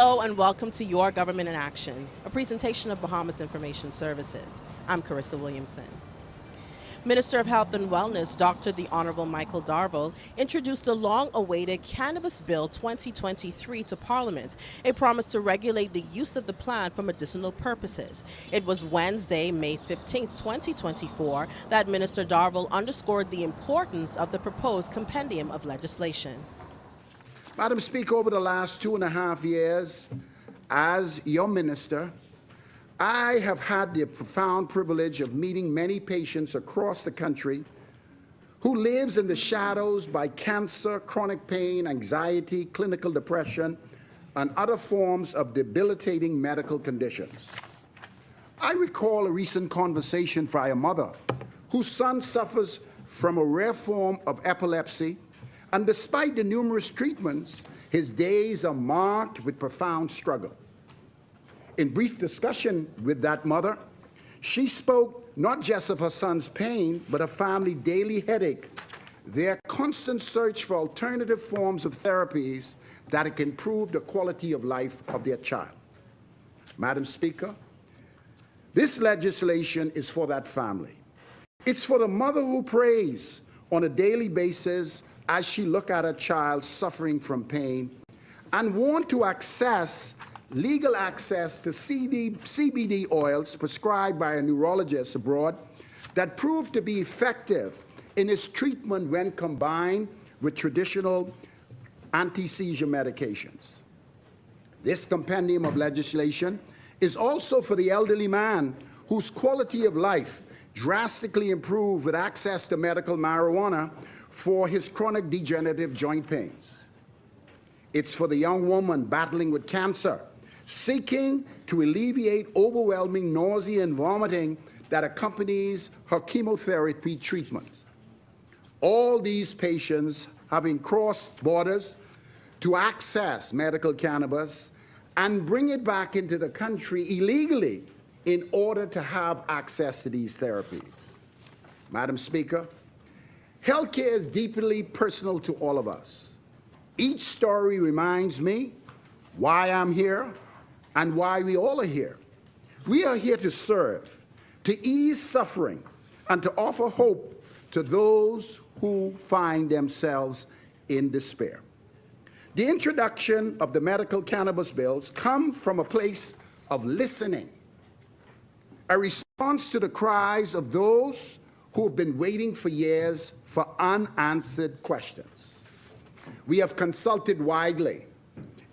Hello and welcome to Your Government in Action, a presentation of Bahamas Information Services. I'm Carissa Williamson. Minister of Health and Wellness, Dr. the Honorable Michael Darville, introduced the long-awaited Cannabis Bill 2023 to Parliament, a promise to regulate the use of the plant for medicinal purposes. It was Wednesday, May 15, 2024, that Minister Darville underscored the importance of the proposed compendium of legislation. Madam Speaker, over the last 2.5 years, as your minister, I have had the profound privilege of meeting many patients across the country who lives in the shadows by cancer, chronic pain, anxiety, clinical depression, and other forms of debilitating medical conditions. I recall a recent conversation by a mother whose son suffers from a rare form of epilepsy, and despite the numerous treatments, his days are marked with profound struggle. In brief discussion with that mother, she spoke not just of her son's pain, but a family daily headache, their constant search for alternative forms of therapies that can improve the quality of life of their child. Madam Speaker, this legislation is for that family. It's for the mother who prays on a daily basis as she looks at her child suffering from pain and want to access legal access to CBD oils prescribed by a neurologist abroad that prove to be effective in its treatment when combined with traditional anti-seizure medications. This compendium of legislation is also for the elderly man whose quality of life drastically improved with access to medical marijuana for his chronic degenerative joint pains. It's for the young woman battling with cancer, seeking to alleviate overwhelming nausea and vomiting that accompanies her chemotherapy treatment. All these patients having crossed borders to access medical cannabis and bring it back into the country illegally in order to have access to these therapies. Madam Speaker, healthcare is deeply personal to all of us. Each story reminds me why I'm here and why we all are here. We are here to serve, to ease suffering, and to offer hope to those who find themselves in despair. The introduction of the medical cannabis bills come from a place of listening, a response to the cries of those who have been waiting for years for unanswered questions. We have consulted widely,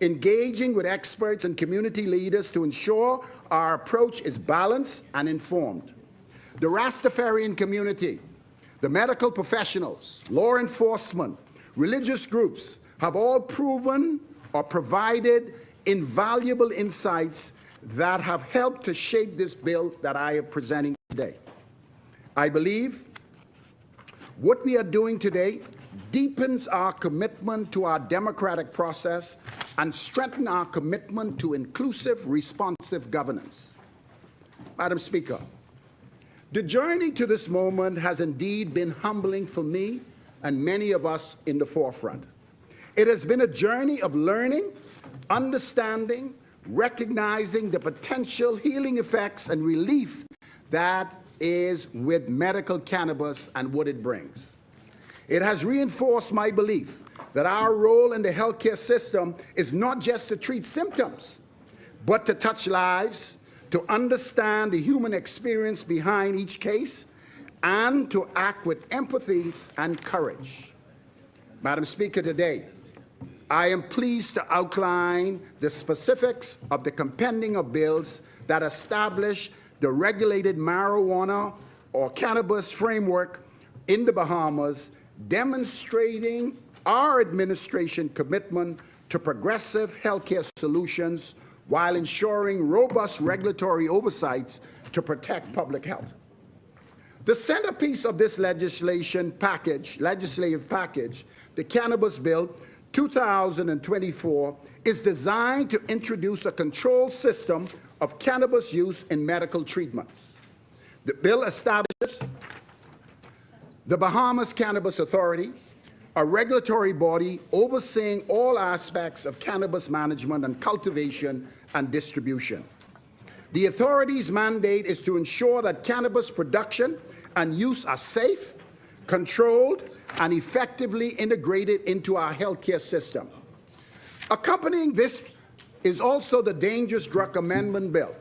engaging with experts and community leaders to ensure our approach is balanced and informed. The Rastafarian community, the medical professionals, law enforcement, religious groups have all proven or provided invaluable insights that have helped to shape this bill that I am presenting today. I believe what we are doing today deepens our commitment to our democratic process and strengthens our commitment to inclusive, responsive governance. Madam Speaker, the journey to this moment has indeed been humbling for me and many of us in the forefront. It has been a journey of learning, understanding, recognizing the potential healing effects and relief that is with medical cannabis and what it brings. It has reinforced my belief that our role in the healthcare system is not just to treat symptoms, but to touch lives, to understand the human experience behind each case, and to act with empathy and courage. Madam Speaker, today, I am pleased to outline the specifics of the compendium of bills that establish the regulated marijuana or cannabis framework in the Bahamas, demonstrating our administration commitment to progressive healthcare solutions while ensuring robust regulatory oversights to protect public health. The centerpiece of this legislative package, the Cannabis Bill 2024, is designed to introduce a control system of cannabis use in medical treatments. The bill establishes the Bahamas Cannabis Authority, a regulatory body overseeing all aspects of cannabis management and cultivation and distribution. The authority's mandate is to ensure that cannabis production and use are safe, controlled, and effectively integrated into our healthcare system. Accompanying this is also the Dangerous Drug Amendment Bill,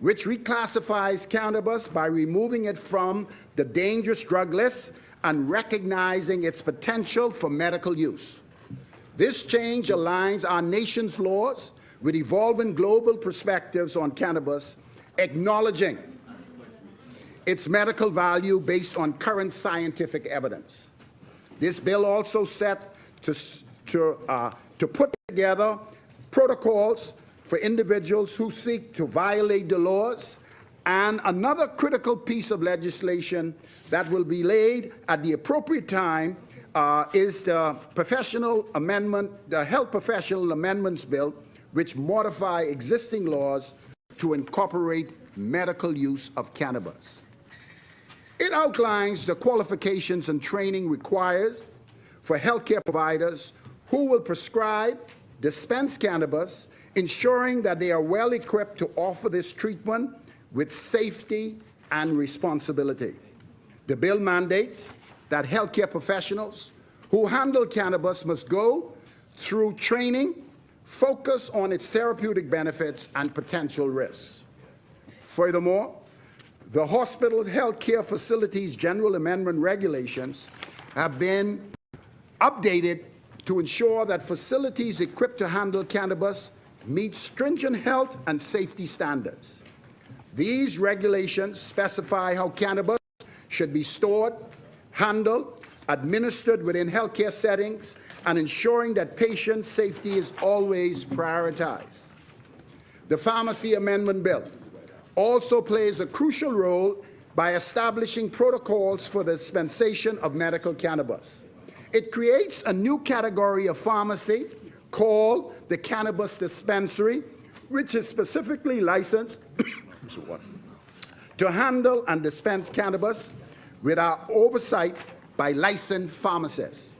which reclassifies cannabis by removing it from the dangerous drug list and recognizing its potential for medical use. This change aligns our nation's laws with evolving global perspectives on cannabis, acknowledging its medical value based on current scientific evidence. This bill also set to put together protocols for individuals who seek to violate the laws, and another critical piece of legislation that will be laid at the appropriate time is the Health Professional Amendments Bill, which modify existing laws to incorporate medical use of cannabis. It outlines the qualifications and training required for healthcare providers who will prescribe, dispense cannabis, ensuring that they are well equipped to offer this treatment with safety and responsibility. The bill mandates that healthcare professionals who handle cannabis must go through training, focus on its therapeutic benefits and potential risks. Furthermore, the Hospital Healthcare Facilities General Amendment Regulations have been updated to ensure that facilities equipped to handle cannabis meet stringent health and safety standards. These regulations specify how cannabis should be stored, handled, administered within healthcare settings, and ensuring that patient safety is always prioritized. The Pharmacy Amendment Bill also plays a crucial role by establishing protocols for the dispensation of medical cannabis. It creates a new category of pharmacy called the cannabis dispensary, which is specifically licensed to handle and dispense cannabis without oversight by licensed pharmacists.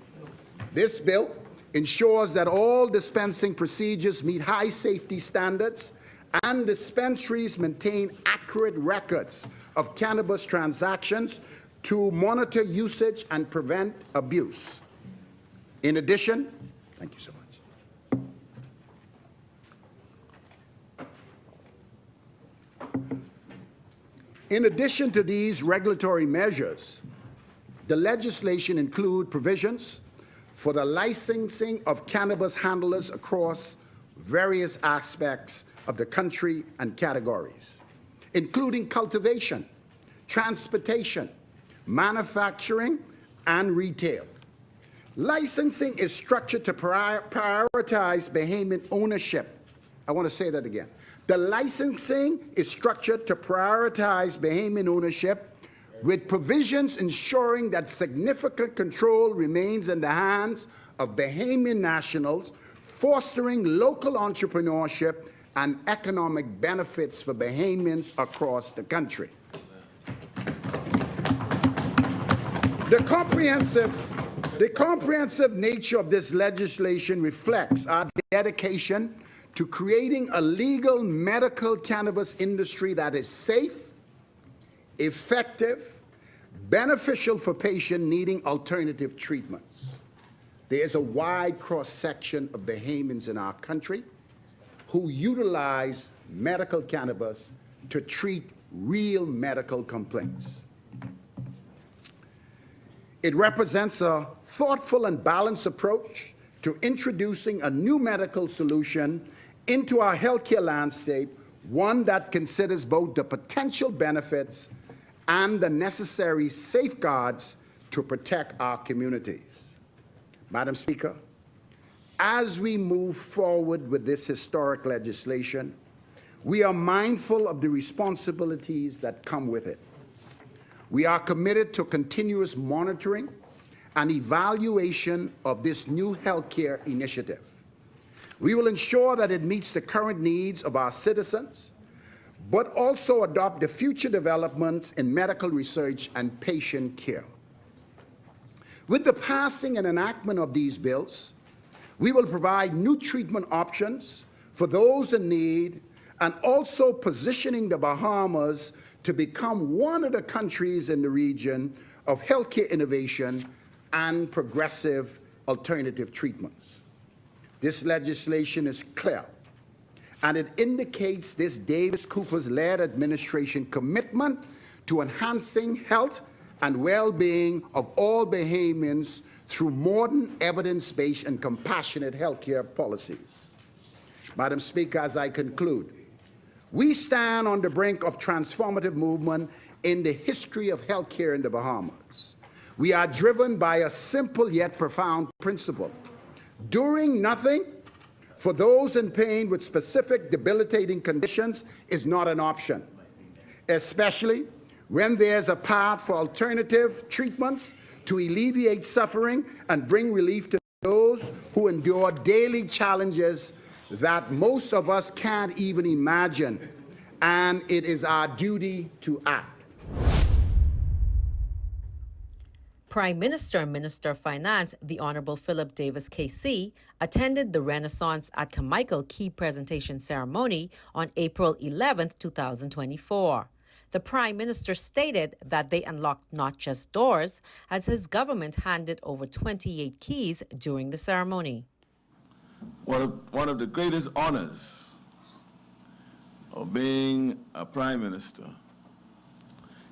This bill ensures that all dispensing procedures meet high safety standards and dispensaries maintain accurate records of cannabis transactions to monitor usage and prevent abuse. In addition, thank you so much. In addition to these regulatory measures, the legislation includes provisions for the licensing of cannabis handlers across various aspects of the country and categories, including cultivation, transportation, manufacturing, and retail. Licensing is structured to prioritize Bahamian ownership. I want to say that again. The licensing is structured to prioritize Bahamian ownership, with provisions ensuring that significant control remains in the hands of Bahamian nationals, fostering local entrepreneurship and economic benefits for Bahamians across the country. The comprehensive nature of this legislation reflects our dedication to creating a legal medical cannabis industry that is safe, effective, beneficial for patients needing alternative treatments. There is a wide cross-section of Bahamians in our country who utilize medical cannabis to treat real medical complaints. It represents a thoughtful and balanced approach to introducing a new medical solution into our healthcare landscape, one that considers both the potential benefits and the necessary safeguards to protect our communities. Madam Speaker, as we move forward with this historic legislation, we are mindful of the responsibilities that come with it. We are committed to continuous monitoring and evaluation of this new healthcare initiative. We will ensure that it meets the current needs of our citizens, but also adopt the future developments in medical research and patient care. With the passing and enactment of these bills, we will provide new treatment options for those in need and also positioning the Bahamas to become one of the countries in the region of healthcare innovation and progressive alternative treatments. This legislation is clear, and it indicates this Davis-Coopers-led administration commitment to enhancing health and well-being of all Bahamians through modern, evidence-based, and compassionate healthcare policies. Madam Speaker, as I conclude, we stand on the brink of transformative movement in the history of healthcare in the Bahamas. We are driven by a simple yet profound principle. Doing nothing for those in pain with specific debilitating conditions is not an option, especially when there's a path for alternative treatments to alleviate suffering and bring relief to those who endure daily challenges that most of us can't even imagine, and it is our duty to act. Prime Minister and Minister of Finance, the Honorable Philip Davis KC, attended the Renaissance at Carmichael Key Presentation Ceremony on April 11, 2024. The Prime Minister stated that they unlocked not just doors, as his government handed over 28 keys during the ceremony. One of the greatest honors of being a Prime Minister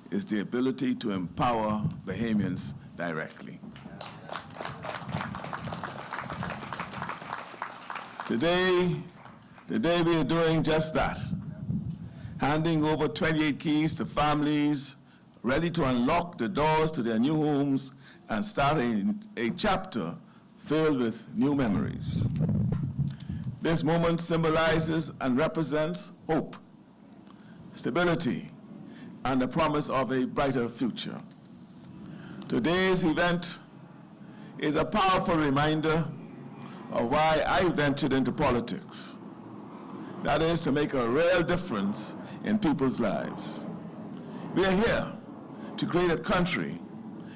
is the ability to empower Bahamians directly. Today we are doing just that, handing over 28 keys to families ready to unlock the doors to their new homes and starting a chapter filled with new memories. This moment symbolizes and represents hope, stability, and the promise of a brighter future. Today's event is a powerful reminder of why I ventured into politics. That is to make a real difference in people's lives. We are here to create a country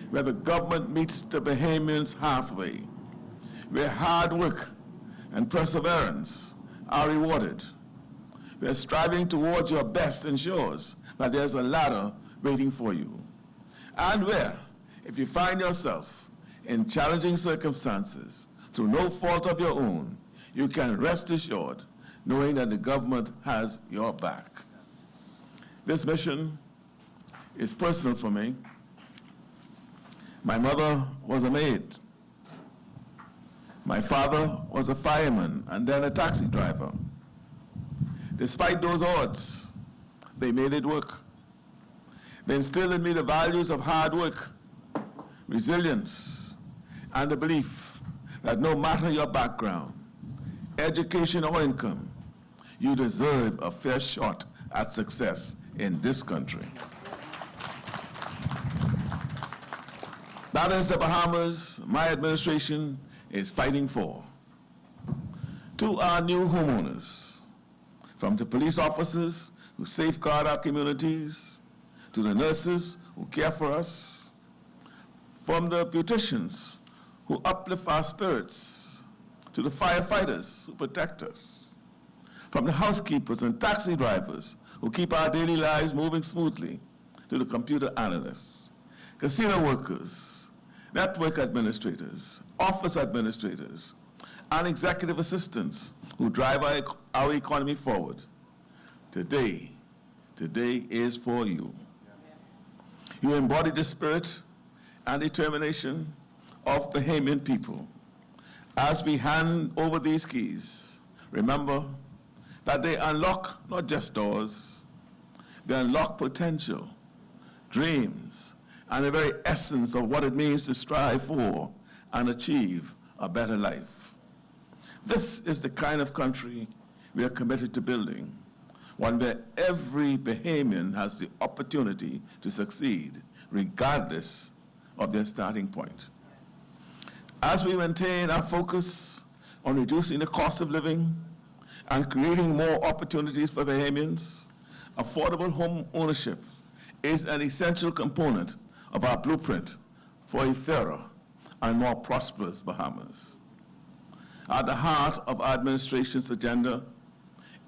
where the government meets the Bahamians halfway, where hard work and perseverance are rewarded. We are striving towards your best ensures that there's a ladder waiting for you. And where, if you find yourself in challenging circumstances through no fault of your own, you can rest assured knowing that the government has your back. This mission is personal for me. My mother was a maid. My father was a fireman and then a taxi driver. Despite those odds, they made it work. They instilled in me the values of hard work, resilience, and the belief that no matter your background, education or income, you deserve a fair shot at success in this country. That is the Bahamas my administration is fighting for. To our new homeowners, from the police officers who safeguard our communities, to the nurses who care for us, from the beauticians who uplift our spirits, to the firefighters who protect us, from the housekeepers and taxi drivers who keep our daily lives moving smoothly, to the computer analysts, casino workers, network administrators, office administrators, and executive assistants who drive our economy forward. Today is for you. You embody the spirit and determination of Bahamian people. As we hand over these keys, remember that they unlock not just doors, they unlock potential, dreams, and the very essence of what it means to strive for and achieve a better life. This is the kind of country we are committed to building, one where every Bahamian has the opportunity to succeed, regardless of their starting point. As we maintain our focus on reducing the cost of living and creating more opportunities for Bahamians, affordable home ownership is an essential component of our blueprint for a fairer and more prosperous Bahamas. At the heart of our administration's agenda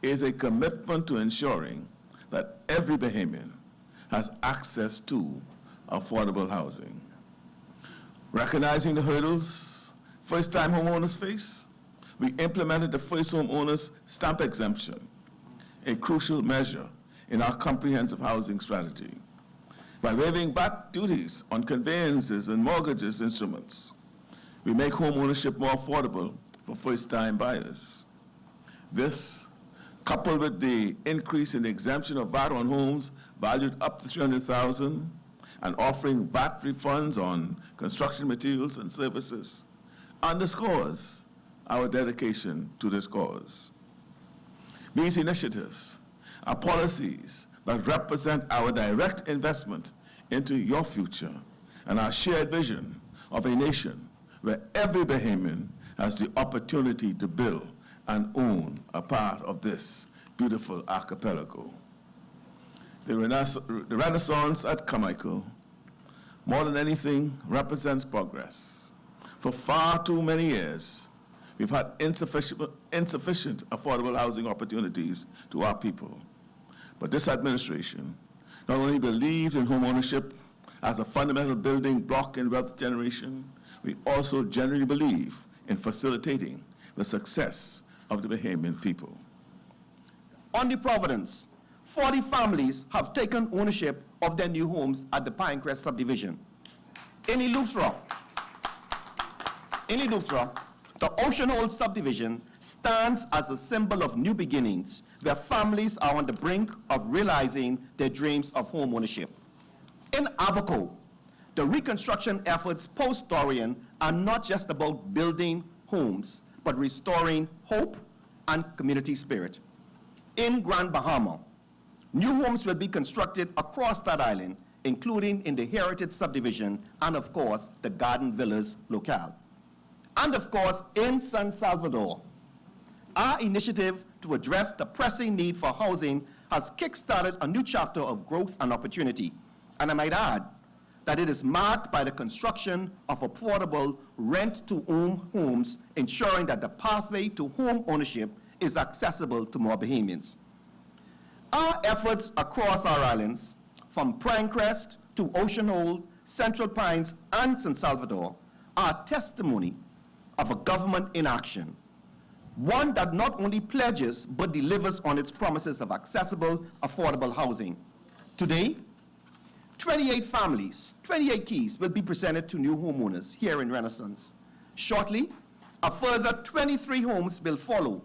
is a commitment to ensuring that every Bahamian has access to affordable housing. Recognizing the hurdles first-time homeowners face, we implemented the First Homeowners Stamp Exemption, a crucial measure in our comprehensive housing strategy. By waiving VAT duties on conveyances and mortgages instruments, we make home ownership more affordable for first-time buyers. This, coupled with the increase in the exemption of VAT on homes valued up to $300,000 and offering VAT refunds on construction materials and services, underscores our dedication to this cause. These initiatives are policies that represent our direct investment into your future and our shared vision of a nation where every Bahamian has the opportunity to build and own a part of this beautiful archipelago. The Renaissance at Carmichael, more than anything, represents progress. For far too many years, we've had insufficient affordable housing opportunities to our people. But this administration not only believes in home ownership as a fundamental building block in wealth generation, we also genuinely believe in facilitating the success of the Bahamian people. On the Providence, 40 families have taken ownership of their new homes at the Pinecrest subdivision. In Eleuthera, the Ocean Hole subdivision stands as a symbol of new beginnings, where families are on the brink of realizing their dreams of home ownership. In Abaco, the reconstruction efforts post-Dorian are not just about building homes, but restoring hope and community spirit. In Grand Bahama, new homes will be constructed across that island, including in the Heritage subdivision and, of course, the Garden Villas locale. And, of course, in San Salvador, our initiative to address the pressing need for housing has kick-started a new chapter of growth and opportunity. And I might add that it is marked by the construction of affordable rent-to-own homes, ensuring that the pathway to home ownership is accessible to more Bahamians. Our efforts across our islands, from Pinecrest to Ocean Hole, Central Pines, and San Salvador, are testimony of a government in action, one that not only pledges but delivers on its promises of accessible, affordable housing. Today, 28 families, 28 keys will be presented to new homeowners here in Renaissance. Shortly, a further 23 homes will follow,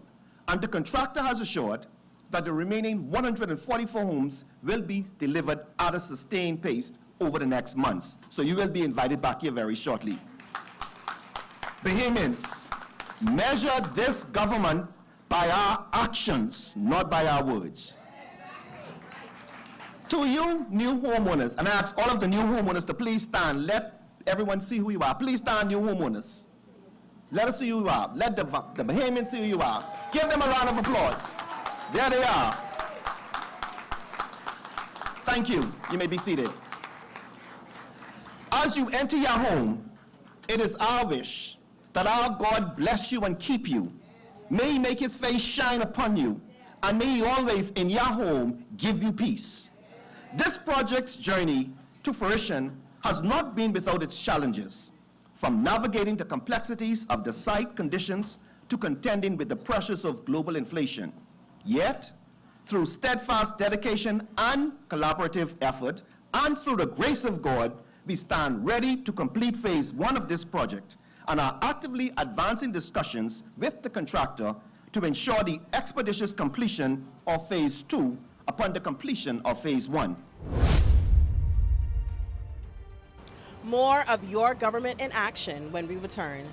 and the contractor has assured that the remaining 144 homes will be delivered at a sustained pace over the next months. So you will be invited back here very shortly. Bahamians, measure this government by our actions, not by our words. To you new homeowners, and I ask all of the new homeowners to please stand. Let everyone see who you are. Please stand, new homeowners. Let us see who you are. Let the Bahamians see who you are. Give them a round of applause. There they are. Thank you. You may be seated. As you enter your home, it is our wish that our God bless you and keep you. May he make his face shine upon you, and may he always in your home give you peace. This project's journey to fruition has not been without its challenges, from navigating the complexities of the site conditions to contending with the pressures of global inflation. Yet, through steadfast dedication and collaborative effort, and through the grace of God, we stand ready to complete phase 1 of this project and are actively advancing discussions with the contractor to ensure the expeditious completion of phase 2 upon the completion of phase 1. More of your government in action when we return.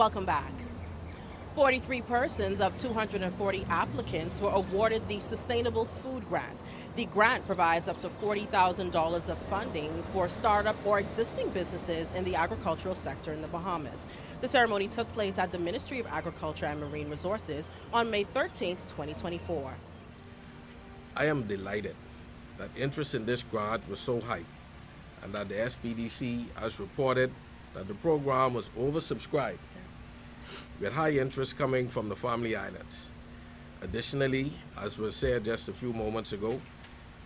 Welcome back. 43 persons of 240 applicants were awarded the Sustainable Food Grant. The grant provides up to $40,000 of funding for startup or existing businesses in the agricultural sector in the Bahamas. The ceremony took place at the Ministry of Agriculture and Marine Resources on May 13, 2024. I am delighted that interest in this grant was so high and that the SPDC has reported that the program was oversubscribed, with high interest coming from the Family Islands. Additionally, as was said just a few moments ago,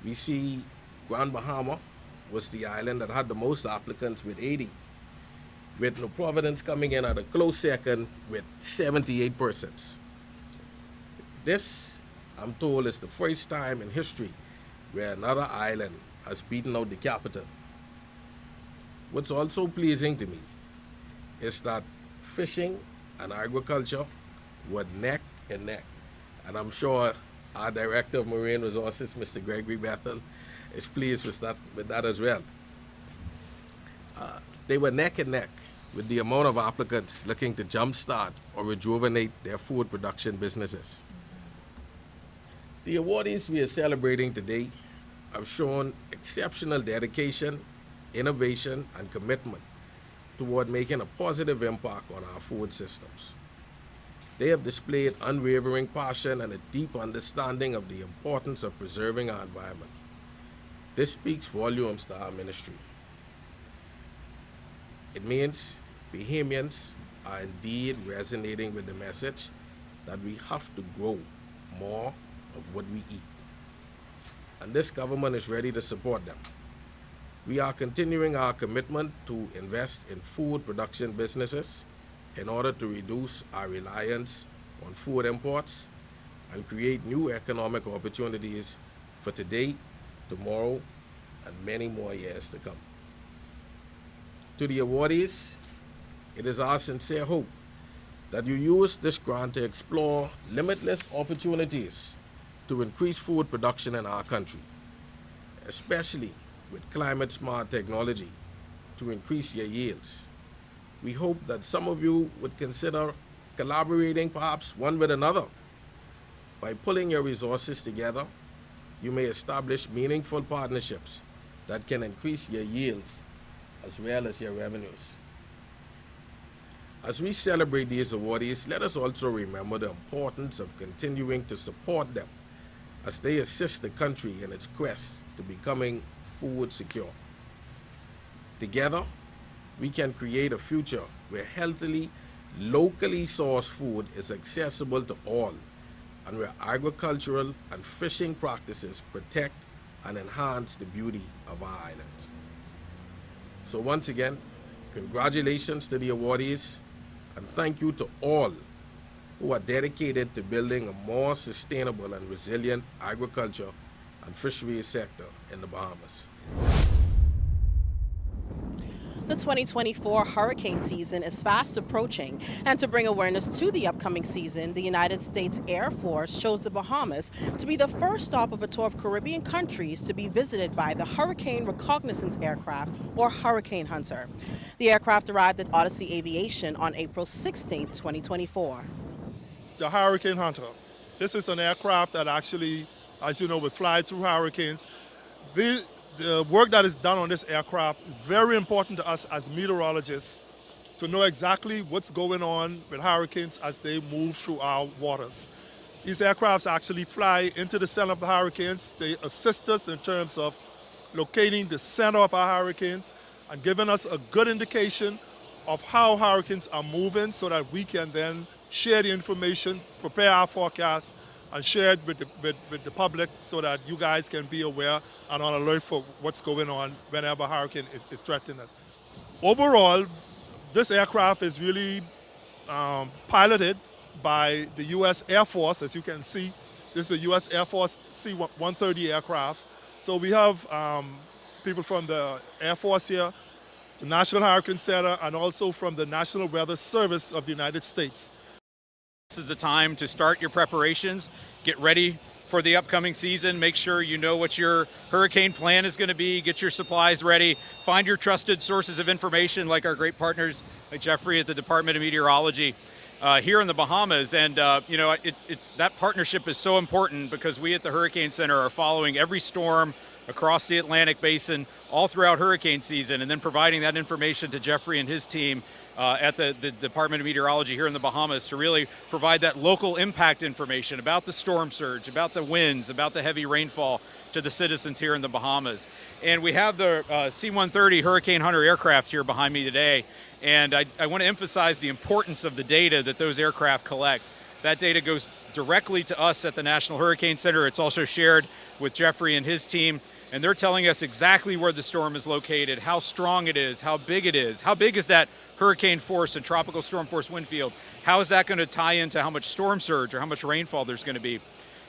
we see Grand Bahama was the island that had the most applicants with 80, with New Providence coming in at a close second with 78 persons. This, I'm told, is the first time in history where another island has beaten out the capital. What's also pleasing to me is that fishing and agriculture were neck and neck. And I'm sure our Director of Marine Resources, Mr. Gregory Bethel, is pleased with that as well. They were neck and neck with the amount of applicants looking to jumpstart or rejuvenate their food production businesses. The awardees we are celebrating today have shown exceptional dedication, innovation, and commitment toward making a positive impact on our food systems. They have displayed unwavering passion and a deep understanding of the importance of preserving our environment. This speaks volumes to our ministry. It means Bahamians are indeed resonating with the message that we have to grow more of what we eat. And this government is ready to support them. We are continuing our commitment to invest in food production businesses in order to reduce our reliance on food imports and create new economic opportunities for today, tomorrow, and many more years to come. To the awardees, it is our sincere hope that you use this grant to explore limitless opportunities to increase food production in our country, especially with climate-smart technology to increase your yields. We hope that some of you would consider collaborating perhaps one with another. By pulling your resources together, you may establish meaningful partnerships that can increase your yields as well as your revenues. As we celebrate these awardees, let us also remember the importance of continuing to support them as they assist the country in its quest to becoming food secure. Together, we can create a future where healthily, locally sourced food is accessible to all, and where agricultural and fishing practices protect and enhance the beauty of our islands. So once again, congratulations to the awardees, and thank you to all who are dedicated to building a more sustainable and resilient agriculture and fisheries sector in the Bahamas. The 2024 hurricane season is fast approaching, and to bring awareness to the upcoming season, the United States Air Force chose the Bahamas to be the first stop of a tour of Caribbean countries to be visited by the Hurricane Reconnaissance Aircraft, or Hurricane Hunter. The aircraft arrived at Odyssey Aviation on April 16, 2024. The Hurricane Hunter. This is an aircraft that actually, as you know, would fly through hurricanes. The work that is done on this aircraft is very important to us as meteorologists to know exactly what's going on with hurricanes as they move through our waters. These aircrafts actually fly into the center of the hurricanes. They assist us in terms of locating the center of our hurricanes and giving us a good indication of how hurricanes are moving so that we can then share the information, prepare our forecasts, and share it with the public so that you guys can be aware and on alert for what's going on whenever a hurricane is threatening us. Overall, this aircraft is really piloted by the U.S. Air Force. As you can see, this is a U.S. Air Force C-130 aircraft. So we have people from the Air Force here, the National Hurricane Center, and also from the National Weather Service of the United States. This is the time to start your preparations, get ready for the upcoming season. Make sure you know what your hurricane plan is going to be. Get your supplies ready. Find your trusted sources of information, like our great partners, like Jeffrey at the Department of Meteorology here in the Bahamas. And you know, it's that partnership is so important because we at the Hurricane Center are following every storm across the Atlantic Basin all throughout hurricane season, and then providing that information to Jeffrey and his team at the Department of Meteorology here in the Bahamas to really provide that local impact information about the storm surge, about the winds, about the heavy rainfall to the citizens here in the Bahamas. And we have the C-130 Hurricane Hunter aircraft here behind me today, and I want to emphasize the importance of the data that those aircraft collect. That data goes directly to us at the National Hurricane Center. It's also shared with Jeffrey and his team, and they're telling us exactly where the storm is located, how strong it is, how big it is, how big is that hurricane force and tropical storm force wind field, how is that going to tie into how much storm surge or how much rainfall there's going to be.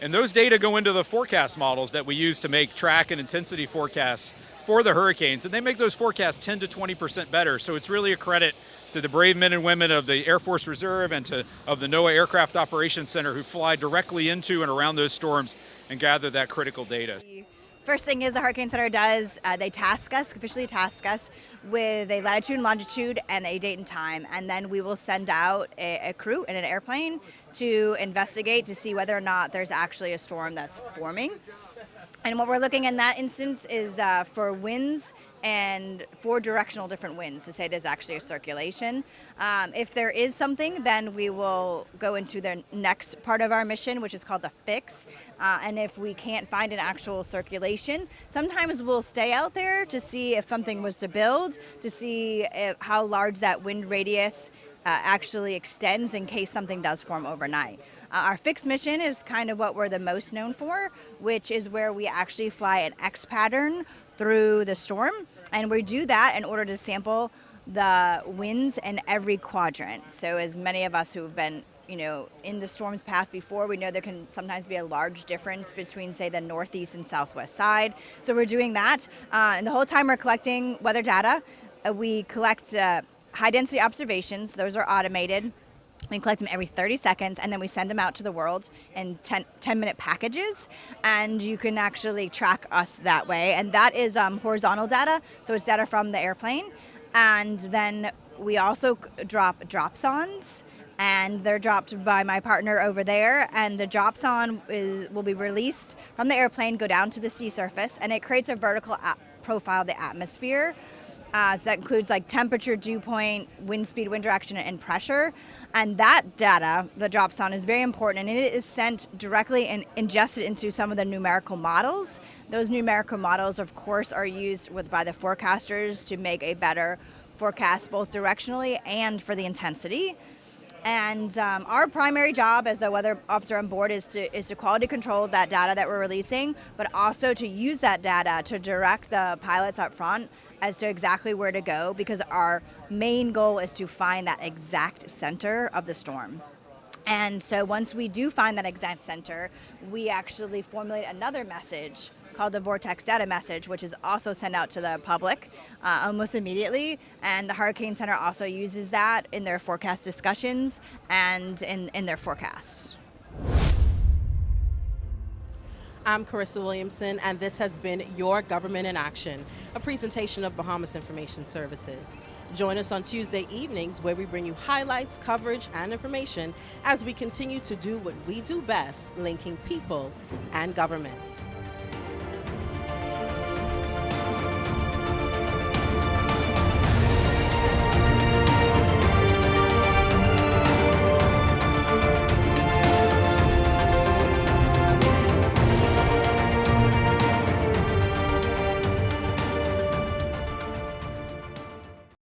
And those data go into the forecast models that we use to make track and intensity forecasts for the hurricanes, and they make those forecasts 10 to 20% better. So it's really a credit to the brave men and women of the Air Force Reserve and of the NOAA Aircraft Operations Center who fly directly into and around those storms and gather that critical data. First thing is the Hurricane Center does, they officially task us with a latitude and longitude and a date and time, and then we will send out a crew in an airplane to investigate to see whether or not there's actually a storm that's forming. And what we're looking in that instance is for winds and 4 directional different winds to say there's actually a circulation. If there is something, then we will go into the next part of our mission, which is called the fix. And if we can't find an actual circulation, sometimes we'll stay out there to see if something was to build, to see how large that wind radius actually extends in case something does form overnight. Our fixed mission is kind of what we're the most known for, which is where we actually fly an X pattern through the storm, and we do that in order to sample the winds in every quadrant. So as many of us who have been in the storm's path before, we know there can sometimes be a large difference between, say, the northeast and southwest side. So we're doing that, and the whole time we're collecting weather data. We collect high-density observations. Those are automated. We collect them every 30 seconds, and then we send them out to the world in 10-minute packages, and you can actually track us that way. And that is horizontal data, so it's data from the airplane. And then we also drop dropsons, and they're dropped by my partner over there, and the dropson will be released from the airplane, go down to the sea surface, and it creates a vertical profile of the atmosphere. So that includes like temperature, dew point, wind speed, wind direction, and pressure. And that data, the dropson, is very important, and it is sent directly and ingested into some of the numerical models. Those numerical models, of course, are used by the forecasters to make a better forecast both directionally and for the intensity. And our primary job as a weather officer on board is to quality control that data that we're releasing, but also to use that data to direct the pilots up front as to exactly where to go, because our main goal is to find that exact center of the storm. And so once we do find that exact center, we actually formulate another message called the Vortex Data Message, which is also sent out to the public almost immediately. And the Hurricane Center also uses that in their forecast discussions and in their forecasts. I'm Carissa Williamson, and this has been Your Government in Action, a presentation of Bahamas Information Services. Join us on Tuesday evenings where we bring you highlights, coverage, and information as we continue to do what we do best, linking people and government.